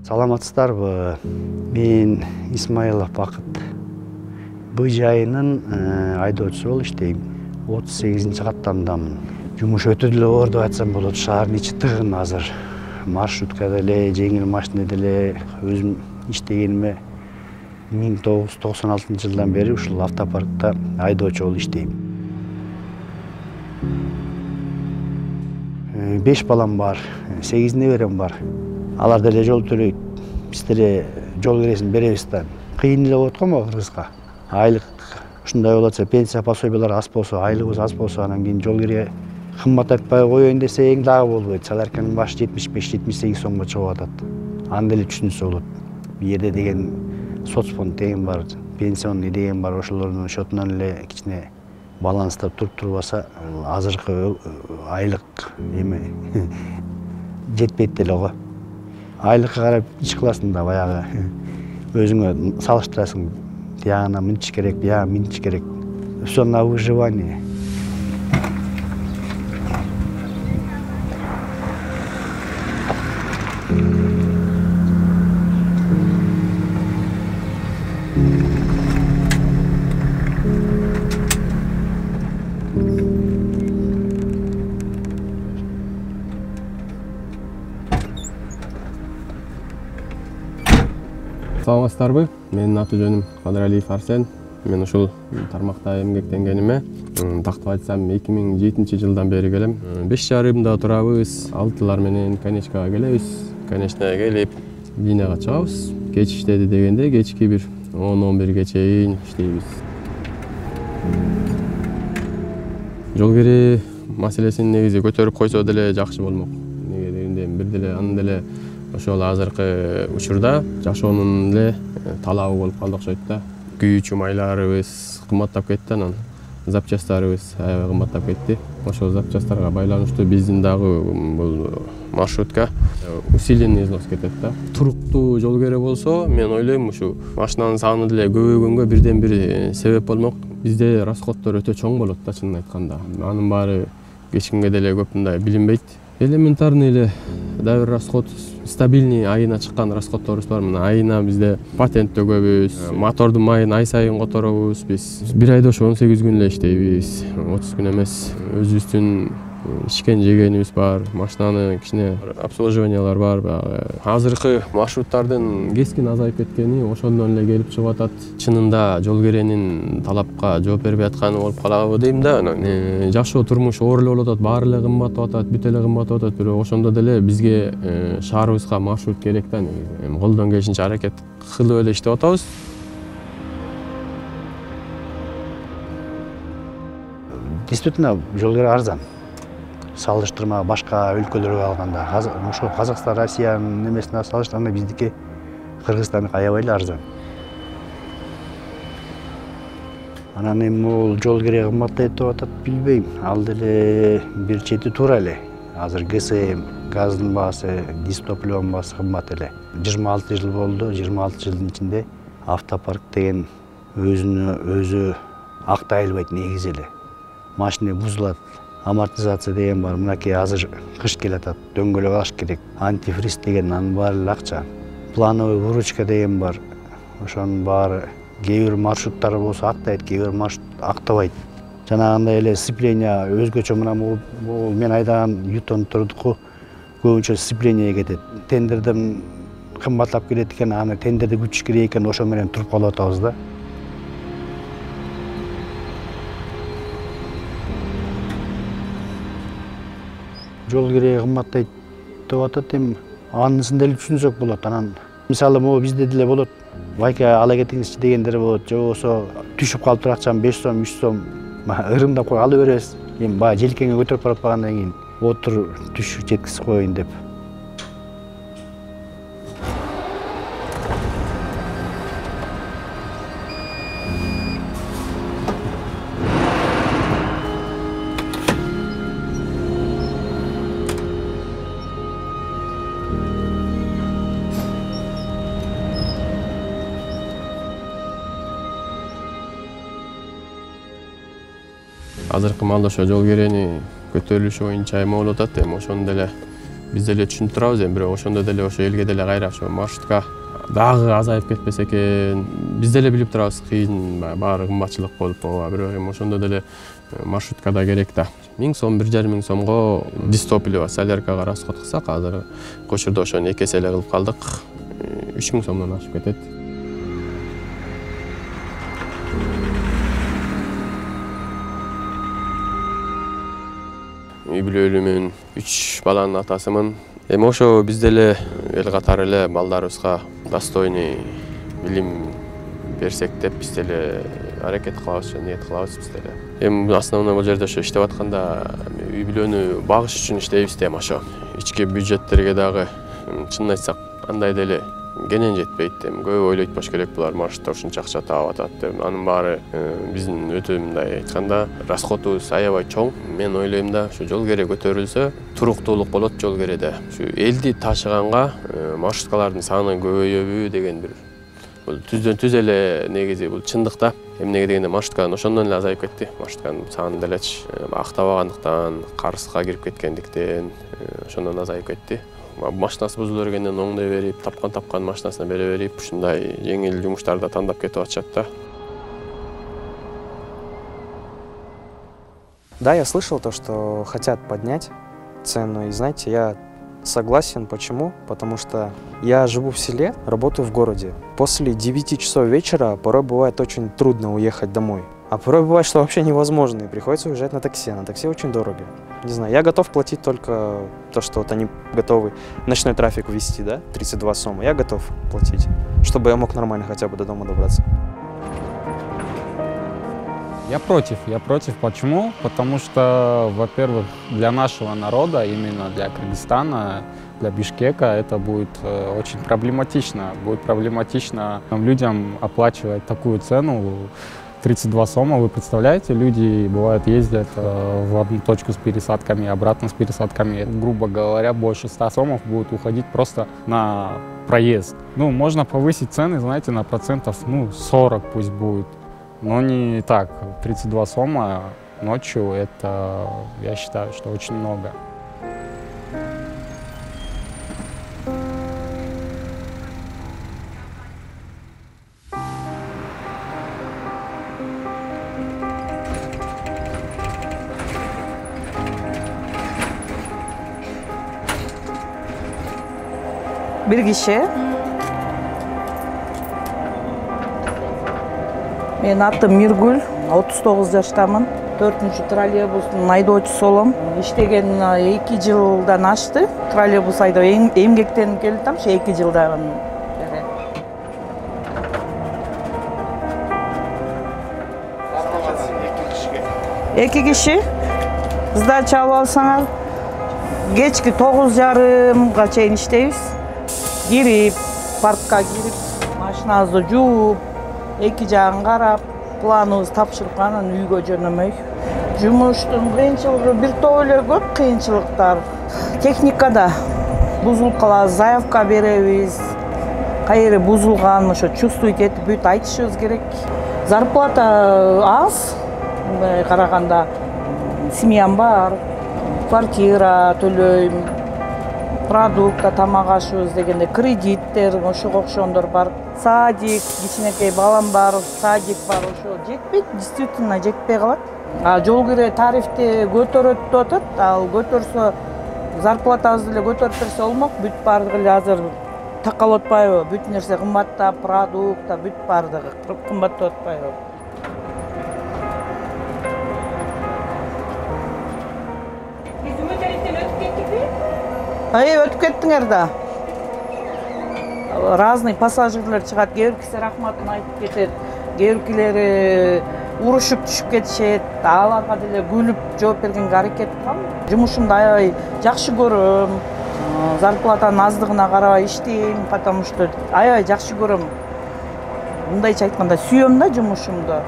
Саламатсыздарбы? Мен Исмаилов Бакыт. Бый жайынын айдоочусу болуп иштейм. 38 каттамдамын. Жумуш өтө деле оор деп айтсам болот. Шаардын ичи тыгын азыр. Маршрутка деле, жеңил машина деле өзүм иштегениме 1996 жылдан бери ушул автопаркта айдоочу болуп иштейм. 5 балам бар, 8 неберем бар. Алар деле жол төлөйт. Биз деле жол киресин беребиз да. Кыйын эле болот го кыргызга. Айлык ушундай болотса, пенсия пособиялар аз болсо, айлыгыбыз аз болсо, анан кийин жол кирге кымбаттатпай коеюн десең дагы болбойт. Саларканын башы 75-78 сомго чыгып атат. Аны деле түшүнсө болот. Бу жерде деген соцфонд деген бар, пенсионный деген бар, ошолордун счетунан эле кичине баланстап турбаса, азыркы айлык эме жетпейт деле го. Айлыкка карап иш кыласың да баягы өзүңө салыштырасың. Тиягына мынча керек, бияга мынча керек. Всё на выживание. Саламатсыздарбы? Менин аты жөнүм Кадыралиев Арсен. Мен ушул тармакта эмгектенгениме тактап айтсам 2007 жылдан бери келем. 5:30 турабыз, 6 менен конечкага келебиз. Конечнага келип, линияга чыгабыз. Кеч иштеди дегенде кечки бир 10-11 чейин иштейбиз. Жол кири маселесин негизи көтөрүп койсо деле жакшы болмок. Неге дегенде бир деле анын деле ошол азыркы учурда жашоонун эле талабы болуп калды окшойт да. Күйүүчү майларыбыз кымбаттап кетти, анан запчастарыбыз аябай кымбаттап кетти. Ошол запчасттарга байланыштуу биздин дагы бул маршрутка усиленный износ кетет да. Туруктуу жол кире болсо, мен ойлойм ушу машинанын саны деле көбөйгөнгө бирден бир себеп болмок. Бизде расходдор өтө чоң болот да, чынын айтканда. Анын баары эч кимге деле көп мындай билинбейт. Элементарный эле дагы бир расход, стабильный айына чыккан расходторубуз бар. Мына айына бизде патент төгөбүз, мотордун майын ай сайын которобуз. Биз бир айда ошо 18 күн эле иштейбиз, 30 күн эмес. Өзүбүздүн ичкен жегенибиз бар, машинаны кичине обслуживаниялар бар. Азыркы маршруттардын кескин азайып кеткени ошондон эле келип чыгып атат. Чынында жол киренин талапка жооп бербей атканы болуп калабы дейм да. Жашоо турмуш оор эле болуп атат, баары эле кымбаттап атат, бүт эле кымбаттап атат. Бирок ошондо деле бизге шаарыбызга маршрут керек да. Колдон келишинче аракет кылып эле иштеп атабыз. Действительно, жол кире арзан. Салыштырма башка өлкөлөргө алганда, ошо Казакстан, Россиянын немесине салыштырганда биздики Кыргызстандыкы аябай эле арзан. Анан эми бул жол кире кымбаттайт деп атат, билбейм. Ал деле бир чети туура эле. Азыр ГСМ, газдын баасы, дистопливонун баасы кымбат эле. 26 жыл болду, 26 жылдын ичинде автопарк деген өзү актай албайт негизи эле. Машина бузулат. Амортизация деген бар. Мынакей азыр кыш келатат, дөңгөлөк алыш керек. Антифриз деген анын баары эле акча. Плановый выручка деген бар. Ошонун баары кээ бир маршруттар болсо актайт, кээ бир маршрут актабайт. Жанагындай эле сцепление өзгөчө мына бул мен айдаган Ютон турдуку көбүнчө сцеплениеге кетет. Тендерден кымбаттап келет экен, аны тендерди күтүш керек экен, ошо менен туруп калып атабыз да. Жол кире кымбаттайт деп атат, эми анысын деле түшүнсөк болот. Анан мисалы могу бизде деле болот. Байка ала кетиңизчи дегендер болот. Же болсо түшүп калыптыр акчам 5 сом, 3 сом. Ырымдап кой ала беребиз. Эми баягы желкеңе көтөрүп барып калгандан кийин отур түш жеткизип коеюн деп. Азыркы маалда ошо жол кирени көтөрүлүшү боюнча эме болуп атат. Эми ошону деле Биз деле түшүнүп турабыз эми, бирок ошондо деле ошо элге деле кайра ошо маршрутка дагы азайып кетпесе экен. Биз деле билип турабыз, кыйын, баары кымбатчылык болуп, бирок эми ошондо деле маршрутка да керек да. 1000 сом, 1500 сомго дистопливо соляркага расход кылсак, азыр Кочурда ошону 2 эсе эле кылып калдык. 3000 сомдон ашып кетет. Үй бүлөлүүмүн, 3 баланын атасымын. Эми ошо биз деле эл катары эле балдарыбызга достойный билим берсек деп биз деле аракет кылабыз, ниет кылабыз биз деле. Эми основной бул жерде ошо иштеп атканда үй бүлөнү багыш үчүн иштейбиз да, ошо ички бюджеттерге дагы чынын айтсак андай деле кенен жетпейт. Көп ойлойт болуш керек, булар маршруттар ушунча акча таап атат деп. Анын баары биздин өтө мындай айтканда расходубуз аябай чоң. Мен ойлойм да, ушу жол кере көтөрүлсө, туруктуулук болот жол кереде. Ушу элди ташыганга маршруткалардын саны көбөйөбү деген бир бул түздөн түз эле негизи бул чындык да. Эмнеге дегенде маршрутканын ошондон эле азайып кетти. Маршрутканын саны делечи актабагандыктан, карызга кирип кеткендиктен ошондон азайып кетти. Машинасы бузула бергенден оңдой берип, тапкан машинасына бере берип, ушундай жеңил жумуштарды тандап кетип атышат да. Да, я слышал то, что хотят поднять цену, и знаете, я согласен. Почему? Потому что я живу в селе, работаю в городе. После 9 часов вечера порой бывает очень трудно уехать домой. А порой бывает, что вообще невозможно, и приходится уезжать на такси. На такси очень дорого. Не знаю, я готов платить только то, что вот они готовы ночной трафик ввести, да, 32 сома. Я готов платить, чтобы я мог нормально хотя бы до дома добраться. Я против. Почему? Потому что, во-первых, для нашего народа, именно для Кыргызстана, для Бишкека, это будет очень проблематично. Будет проблематично людям оплачивать такую цену. 32 сома, вы представляете, люди, бывает, ездят в одну точку с пересадками, обратно с пересадками. Грубо говоря, больше 100 сомов будет уходить просто на проезд. Ну, можно повысить цены, знаете, на процентов, 40 пусть будет. Но не так. 32 сома ночью, это, я считаю, что очень много. Bir kişi. Мен атым Миргүл, 39 жаштамын. 4-cü троллейбустун айдоочусу болом. Иштеген 2 жылдан ашты. Троллейбус айдап эмгектенип келдим, ошо 2 жылдан бери. Эки киши. Сдача алып алсаңар, кечки 9:30-га чейин иштейбиз. Кирип, паркка кирип, машинабызды жууп, эки жагын карап, планыбызды тапшырып анан үйгө жөнөмөй. Жумуштун кыйынчылыгы бир топ эле көп кыйынчылыктар. Техникада бузулуп калат, заявка беребиз. Кайер бузулган, ошо чувствовать этип бүт айтышыбыз керек. Зарплата аз, караганда семьям бар, квартира төлөйм. Продукта, тамак ашыбыз дегенде кредиттер, ошого окшондор бар. Садик, кичинекей балам бар, садик бар, ошо жетпейт, действительно жетпей калат. Жол кире тарифти көтөрөт деп атат, ал көтөрсө зарплатабызды эле көтөрүп берсе болмок, бүт баардыгы эле азыр такалып атпайбы? Бүт нерсе кымбаттап, продукта, бүт баардыгы кымбаттап атпайбы? Өтүп кеттиңер да. Разный пассажирлер чыгат, кээ биркиси рахматын айтып кетет, кээ биркилери урушуп түшүп кетишет, аларга деле күлүп жооп бергенге аракет кылам. Жумушумду аябай жакшы көрөм, зарплатанын аздыгына карабай иштейм, потому что аябай жакшы көрөм. Мындайча айтканда сүйөм да жумушумду.